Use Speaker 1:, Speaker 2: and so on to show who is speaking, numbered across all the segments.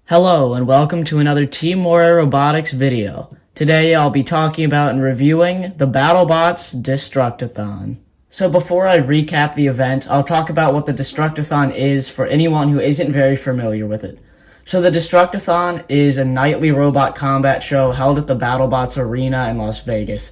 Speaker 1: Hello and welcome to another Team Moray Robotics video. Today I'll be talking about and reviewing the Battlebots Destruct-A-Thon. So before I recap the event, I'll talk about what the Destruct-A-Thon is for anyone who isn't very familiar with it. So the Destruct-A-Thon is a nightly robot combat show held at the Battlebots Arena in Las Vegas.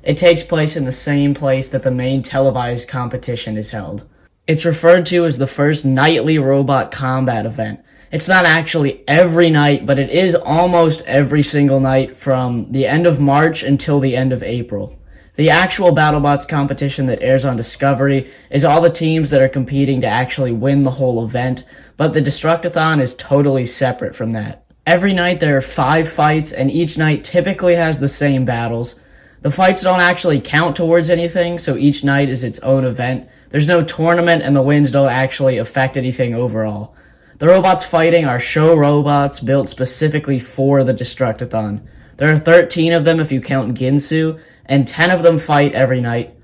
Speaker 1: It takes place in the same place that the main televised competition is held. It's referred to as the first nightly robot combat event. It's not actually every night, but it is almost every single night from the end of March until the end of April. The actual BattleBots competition that airs on Discovery is all the teams that are competing to actually win the whole event, but the Destruct-A-Thon is totally separate from that. Every night there are 5 fights, and each night typically has the same battles. The fights don't actually count towards anything, so each night is its own event. There's no tournament, and the wins don't actually affect anything overall. The robots fighting are show robots built specifically for the Destruct-A-Thon. There are 13 of them if you count Ginsu, and 10 of them fight every night.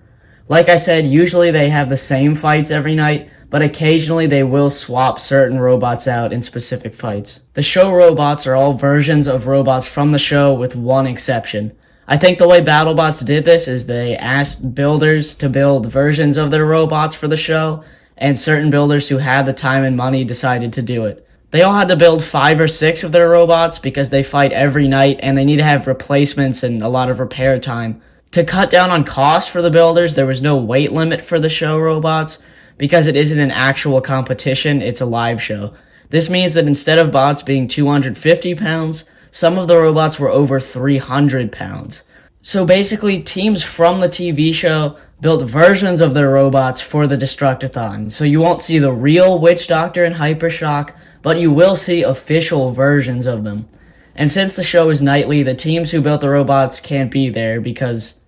Speaker 1: Like I said, usually they have the same fights every night, but occasionally they will swap certain robots out in specific fights. The show robots are all versions of robots from the show with one exception. I think the way BattleBots did this is they asked builders to build versions of their robots for the show, and certain builders who had the time and money decided to do it. They all had to build 5 or 6 of their robots because they fight every night and they need to have replacements and a lot of repair time. To cut down on costs for the builders, there was no weight limit for the show robots because it isn't an actual competition, it's a live show. This means that instead of bots being 250 pounds, some of the robots were over 300 pounds. So basically, teams from the TV show built versions of their robots for the Destruct-A-Thon. So you won't see the real Witch Doctor and Hypershock, but you will see official versions of them. And since the show is nightly, the teams who built the robots can't be there because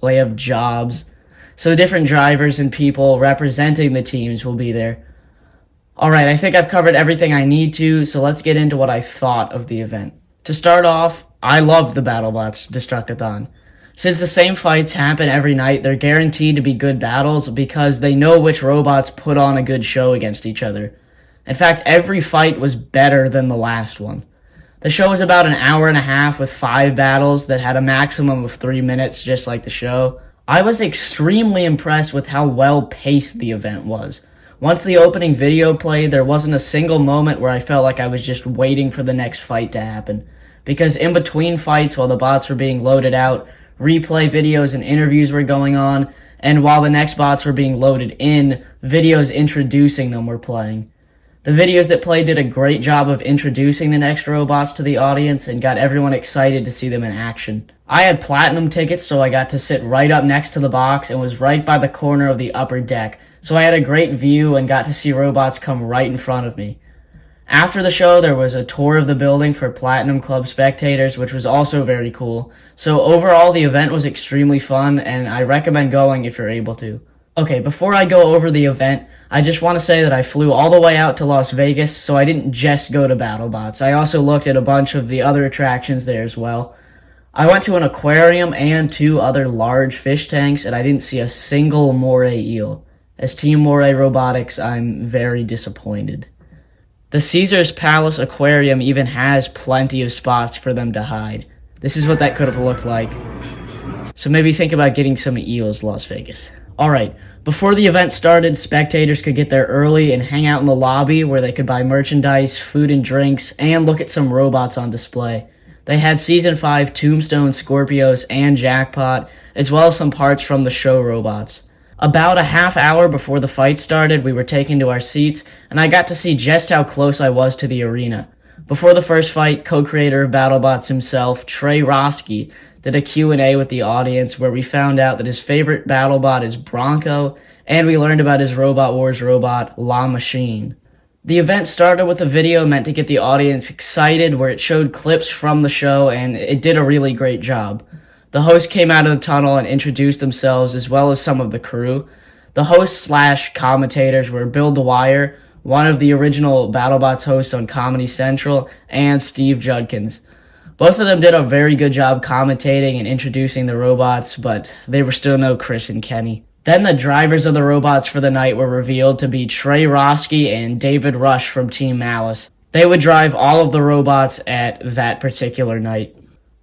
Speaker 1: they have jobs. So different drivers and people representing the teams will be there. Alright, I think I've covered everything I need to, so let's get into what I thought of the event. To start off, I loved the BattleBots Destruct-A-Thon. Since the same fights happen every night, they're guaranteed to be good battles because they know which robots put on a good show against each other. In fact, every fight was better than the last one. The show was about an hour and a half with 5 battles that had a maximum of 3 minutes, just like the show. I was extremely impressed with how well paced the event was. Once the opening video played, there wasn't a single moment where I felt like I was just waiting for the next fight to happen. Because in between fights, while the bots were being loaded out, replay videos and interviews were going on, and while the next bots were being loaded in, videos introducing them were playing. The videos that played did a great job of introducing the next robots to the audience and got everyone excited to see them in action. I had platinum tickets, so I got to sit right up next to the box and was right by the corner of the upper deck, so I had a great view and got to see robots come right in front of me. After the show, there was a tour of the building for Platinum Club spectators, which was also very cool. So overall, the event was extremely fun, and I recommend going if you're able to. Okay, before I go over the event, I just want to say that I flew all the way out to Las Vegas, so I didn't just go to BattleBots. I also looked at a bunch of the other attractions there as well. I went to an aquarium and 2 other large fish tanks, and I didn't see a single moray eel. As Team Moray Robotics, I'm very disappointed. The Caesar's Palace Aquarium even has plenty of spots for them to hide. This is what that could have looked like. So maybe think about getting some eels, Las Vegas. Alright, before the event started, spectators could get there early and hang out in the lobby where they could buy merchandise, food and drinks, and look at some robots on display. They had Season 5 Tombstone, Scorpios, and Jackpot, as well as some parts from the show robots. About a half hour before the fight started, we were taken to our seats, and I got to see just how close I was to the arena. Before the first fight, co-creator of BattleBots himself, Trey Roski, did a Q&A with the audience where we found out that his favorite BattleBot is Bronco, and we learned about his Robot Wars robot, La Machine. The event started with a video meant to get the audience excited where it showed clips from the show, and it did a really great job. The host came out of the tunnel and introduced themselves as well as some of the crew. The hosts/commentators were Bill Dwyer, one of the original BattleBots hosts on Comedy Central, and Steve Judkins. Both of them did a very good job commentating and introducing the robots, but they were still no Chris and Kenny. Then the drivers of the robots for the night were revealed to be Trey Roski and David Rush from Team Malice. They would drive all of the robots at that particular night.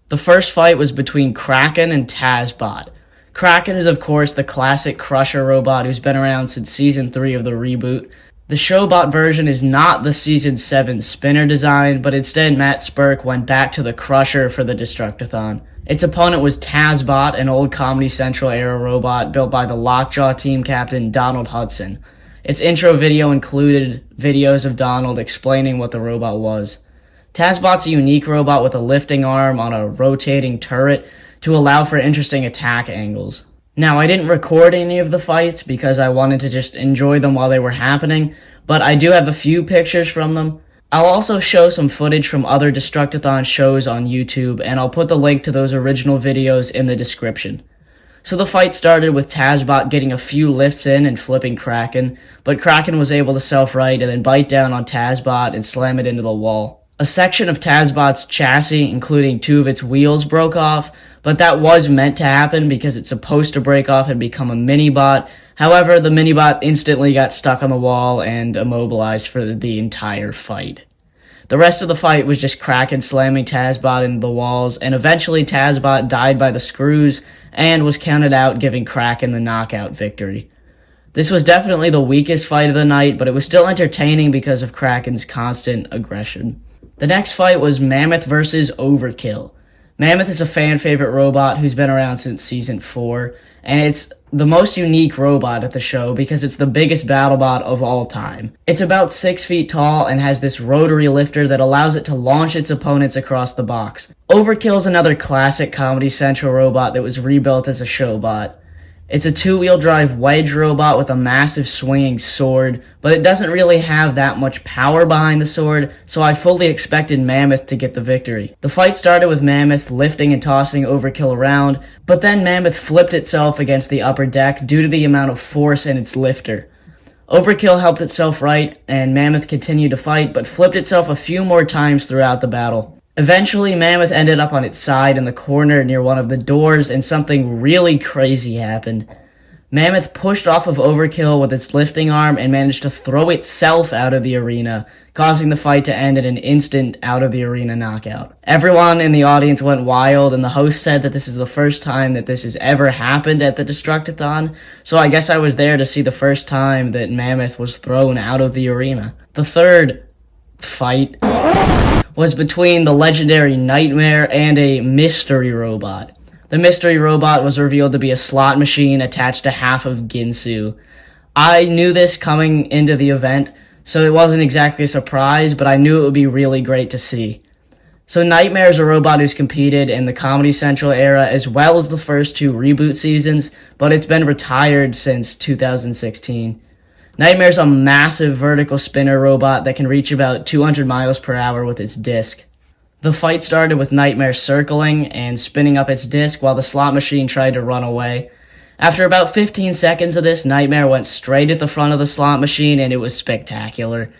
Speaker 1: The first fight was between Kraken and Tazbot. Kraken is, of course, the classic Crusher robot who's been around since Season 3 of the reboot. The Showbot version is not the Season 7 spinner design, but instead Matt Spurk went back to the Crusher for the Destruct-A-Thon. Its opponent was Tazbot, an old Comedy Central era robot built by the Lockjaw team captain Donald Hudson. Its intro video included videos of Donald explaining what the robot was. Tazbot's a unique robot with a lifting arm on a rotating turret to allow for interesting attack angles. Now, I didn't record any of the fights because I wanted to just enjoy them while they were happening, but I do have a few pictures from them. I'll also show some footage from other Destruct-A-Thon shows on YouTube, and I'll put the link to those original videos in the description. So the fight started with Tazbot getting a few lifts in and flipping Kraken, but Kraken was able to self-right and then bite down on Tazbot and slam it into the wall. A section of Tazbot's chassis, including 2 of its wheels, broke off, but that was meant to happen because it's supposed to break off and become a mini-bot. However, the mini-bot instantly got stuck on the wall and immobilized for the entire fight. The rest of the fight was just Kraken slamming Tazbot into the walls, and eventually Tazbot died by the screws and was counted out, giving Kraken the knockout victory. This was definitely the weakest fight of the night, but it was still entertaining because of Kraken's constant aggression. The next fight was Mammoth versus Overkill. Mammoth is a fan-favorite robot who's been around since Season 4, and it's the most unique robot at the show because it's the biggest Battlebot of all time. It's about 6 feet tall and has this rotary lifter that allows it to launch its opponents across the box. Overkill is another classic Comedy Central robot that was rebuilt as a showbot. It's a 2-wheel drive wedge robot with a massive swinging sword, but it doesn't really have that much power behind the sword, so I fully expected Mammoth to get the victory. The fight started with Mammoth lifting and tossing Overkill around, but then Mammoth flipped itself against the upper deck due to the amount of force in its lifter. Overkill helped itself right, and Mammoth continued to fight, but flipped itself a few more times throughout the battle. Eventually, Mammoth ended up on its side in the corner near one of the doors, and something really crazy happened. Mammoth pushed off of Overkill with its lifting arm and managed to throw itself out of the arena, causing the fight to end in an instant out-of-the-arena knockout. Everyone in the audience went wild, and the host said that this is the first time that this has ever happened at the Destruct-A-Thon, so I guess I was there to see the first time that Mammoth was thrown out of the arena. The third fight was between the legendary Nightmare and a mystery robot. The mystery robot was revealed to be a slot machine attached to half of Ginsu. I knew this coming into the event, so it wasn't exactly a surprise, but I knew it would be really great to see. So Nightmare is a robot who's competed in the Comedy Central era as well as the first 2 reboot seasons, but it's been retired since 2016. Nightmare's a massive vertical spinner robot that can reach about 200 miles per hour with its disc. The fight started with Nightmare circling and spinning up its disc while the slot machine tried to run away. After about 15 seconds of this, Nightmare went straight at the front of the slot machine, and it was spectacular.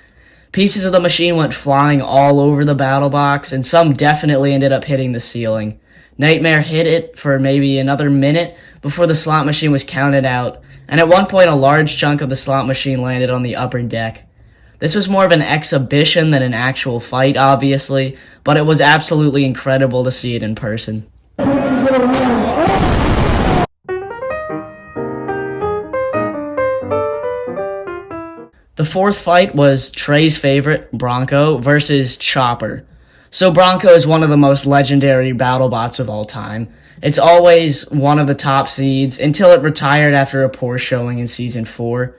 Speaker 1: Pieces of the machine went flying all over the battle box, and some definitely ended up hitting the ceiling. Nightmare hit it for maybe another minute before the slot machine was counted out, and at one point a large chunk of the slot machine landed on the upper deck. This was more of an exhibition than an actual fight, obviously, but it was absolutely incredible to see it in person. The fourth fight was Trey's favorite, Bronco, versus Chopper. So Bronco is one of the most legendary BattleBots of all time. It's always one of the top seeds until it retired after a poor showing in Season 4.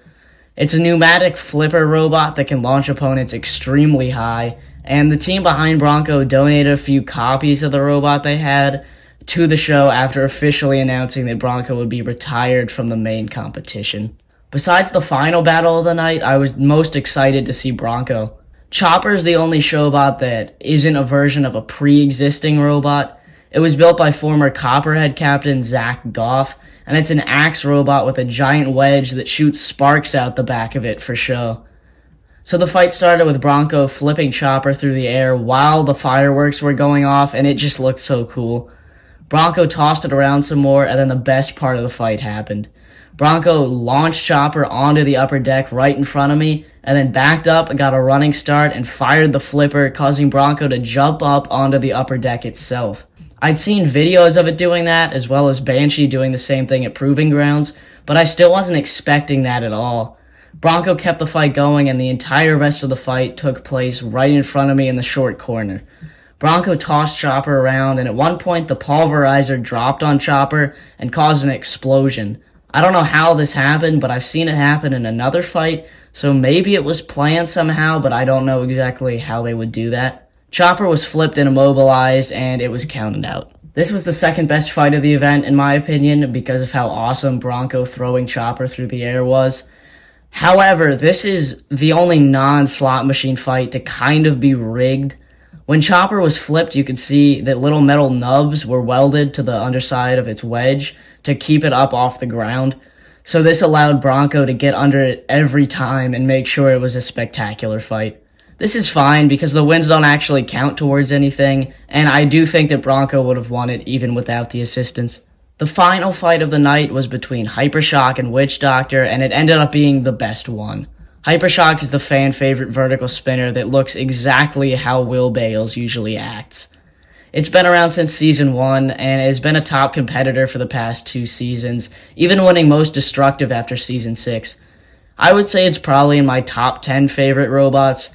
Speaker 1: It's a pneumatic flipper robot that can launch opponents extremely high, and the team behind Bronco donated a few copies of the robot they had to the show after officially announcing that Bronco would be retired from the main competition. Besides the final battle of the night, I was most excited to see Bronco. Chopper is the only showbot that isn't a version of a pre-existing robot. It was built by former Copperhead captain Zach Goff, and it's an axe robot with a giant wedge that shoots sparks out the back of it for show. So the fight started with Bronco flipping Chopper through the air while the fireworks were going off, and it just looked so cool. Bronco tossed it around some more, and then the best part of the fight happened. Bronco launched Chopper onto the upper deck right in front of me, and then backed up, got a running start, and fired the flipper, causing Bronco to jump up onto the upper deck itself. I'd seen videos of it doing that, as well as Banshee doing the same thing at Proving Grounds, but I still wasn't expecting that at all. Bronco kept the fight going, and the entire rest of the fight took place right in front of me in the short corner. Bronco tossed Chopper around, and at one point the pulverizer dropped on Chopper and caused an explosion. I don't know how this happened, but I've seen it happen in another fight, so maybe it was planned somehow, but I don't know exactly how they would do that. Chopper was flipped and immobilized, and it was counted out. This was the second best fight of the event, in my opinion, because of how awesome Bronco throwing Chopper through the air was. However, this is the only non-slot machine fight to kind of be rigged. When Chopper was flipped, you could see that little metal nubs were welded to the underside of its wedge to keep it up off the ground. So this allowed Bronco to get under it every time and make sure it was a spectacular fight. This is fine because the wins don't actually count towards anything, and I do think that Bronco would have won it even without the assistance. The final fight of the night was between Hypershock and Witch Doctor, and it ended up being the best one. Hypershock is the fan-favorite vertical spinner that looks exactly how Will Bales usually acts. It's been around since Season 1, and has been a top competitor for the past 2 seasons, even winning most destructive after Season 6. I would say it's probably in my top 10 favorite robots,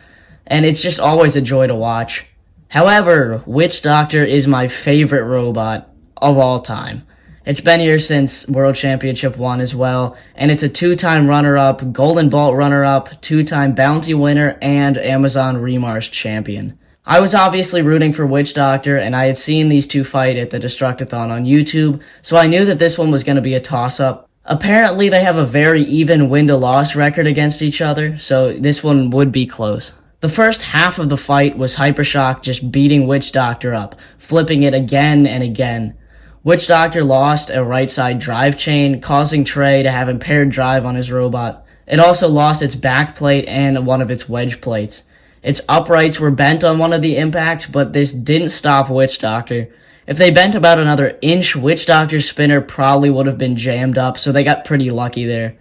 Speaker 1: and it's just always a joy to watch. However, Witch Doctor is my favorite robot of all time. It's been here since World Championship 1 as well, and it's a 2-time runner-up, Golden Bolt runner-up, 2-time Bounty winner, and Amazon Remarsh champion. I was obviously rooting for Witch Doctor, and I had seen these two fight at the Destruct-A-Thon on YouTube, so I knew that this one was going to be a toss-up. Apparently, they have a very even win-to-loss record against each other, so this one would be close. The first half of the fight was Hypershock just beating Witch Doctor up, flipping it again and again. Witch Doctor lost a right side drive chain, causing Trey to have impaired drive on his robot. It also lost its back plate and one of its wedge plates. Its uprights were bent on one of the impacts, but this didn't stop Witch Doctor. If they bent about another inch, Witch Doctor's spinner probably would have been jammed up, so they got pretty lucky there.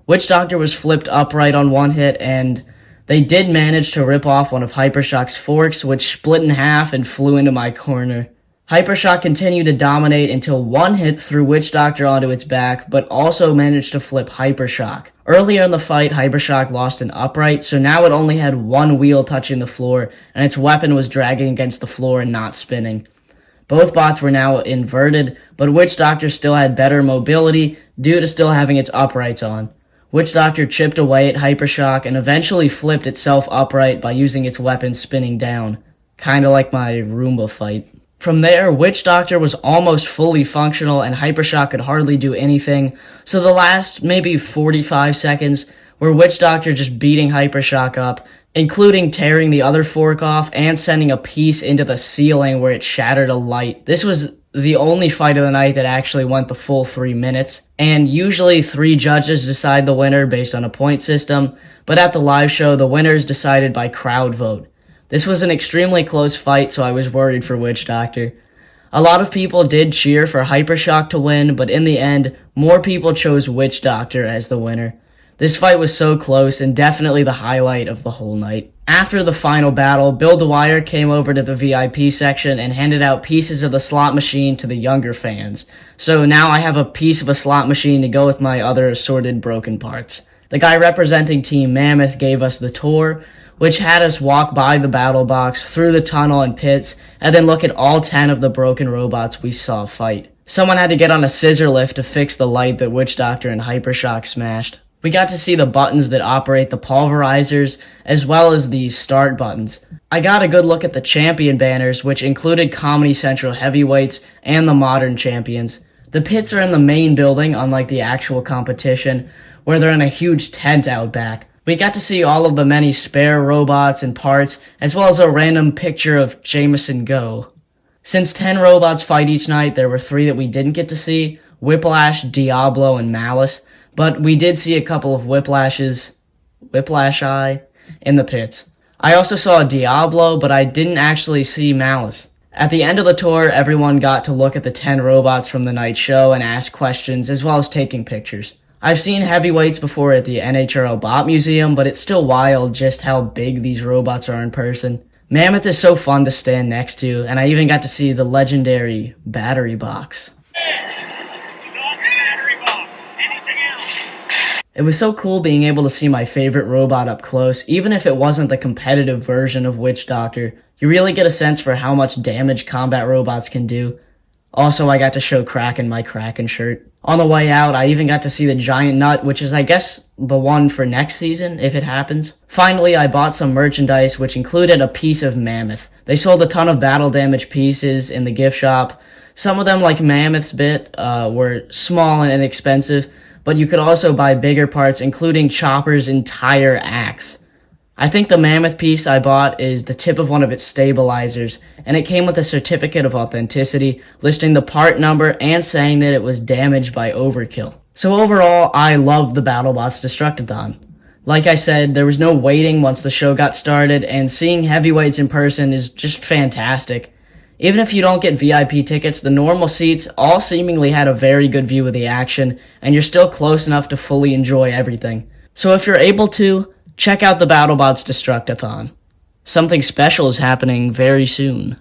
Speaker 1: Witch Doctor was flipped upright on one hit, and they did manage to rip off one of Hypershock's forks, which split in half and flew into my corner. Hypershock continued to dominate until one hit threw Witch Doctor onto its back, but also managed to flip Hypershock. Earlier in the fight, Hypershock lost an upright, so now it only had one wheel touching the floor, and its weapon was dragging against the floor and not spinning. Both bots were now inverted, but Witch Doctor still had better mobility due to still having its uprights on. Witch Doctor chipped away at Hypershock and eventually flipped itself upright by using its weapon spinning down. Kinda like my Roomba fight. From there, Witch Doctor was almost fully functional and Hypershock could hardly do anything, so the last maybe 45 seconds were Witch Doctor just beating Hypershock up, including tearing the other fork off and sending a piece into the ceiling where it shattered a light. This was the only fight of the night that actually went the full 3 minutes, and usually 3 judges decide the winner based on a point system, but at the live show, the winner is decided by crowd vote. This was an extremely close fight, so I was worried for Witch Doctor. A lot of people did cheer for Hypershock to win, but in the end, more people chose Witch Doctor as the winner. This fight was so close and definitely the highlight of the whole night. After the final battle, Bill Dwyer came over to the VIP section and handed out pieces of the slot machine to the younger fans. So now I have a piece of a slot machine to go with my other assorted broken parts. The guy representing Team Mammoth gave us the tour, which had us walk by the battle box, through the tunnel and pits, and then look at all 10 of the broken robots we saw fight. Someone had to get on a scissor lift to fix the light that Witch Doctor and Hypershock smashed. We got to see the buttons that operate the pulverizers, as well as the start buttons. I got a good look at the champion banners, which included Comedy Central heavyweights and the modern champions. The pits are in the main building, unlike the actual competition, where they're in a huge tent out back. We got to see all of the many spare robots and parts, as well as a random picture of Jameson Go. Since 10 robots fight each night, there were 3 that we didn't get to see: Whiplash, Diablo, and Malice. But we did see a couple of Whiplash Eye, in the pits. I also saw a Diablo, but I didn't actually see Malice. At the end of the tour, everyone got to look at the 10 robots from the night show and ask questions, as well as taking pictures. I've seen heavyweights before at the NHRL Bot Museum, but it's still wild just how big these robots are in person. Mammoth is so fun to stand next to, and I even got to see the legendary battery box. It was so cool being able to see my favorite robot up close, even if it wasn't the competitive version of Witch Doctor. You really get a sense for how much damage combat robots can do. Also, I got to show Kraken my Kraken shirt. On the way out, I even got to see the giant nut, which is, I guess, the one for next season, if it happens. Finally, I bought some merchandise, which included a piece of Mammoth. They sold a ton of battle damage pieces in the gift shop. Some of them, like Mammoth's bit, were small and inexpensive, but you could also buy bigger parts, including Chopper's entire axe. I think the Mammoth piece I bought is the tip of one of its stabilizers, and it came with a certificate of authenticity, listing the part number and saying that it was damaged by Overkill. So overall, I love the Battlebots Destruct-A-Thon. Like I said, there was no waiting once the show got started, and seeing heavyweights in person is just fantastic. Even if you don't get VIP tickets, the normal seats all seemingly had a very good view of the action, and you're still close enough to fully enjoy everything. So if you're able to, check out the Battlebots Destruct-A-Thon. Something special is happening very soon.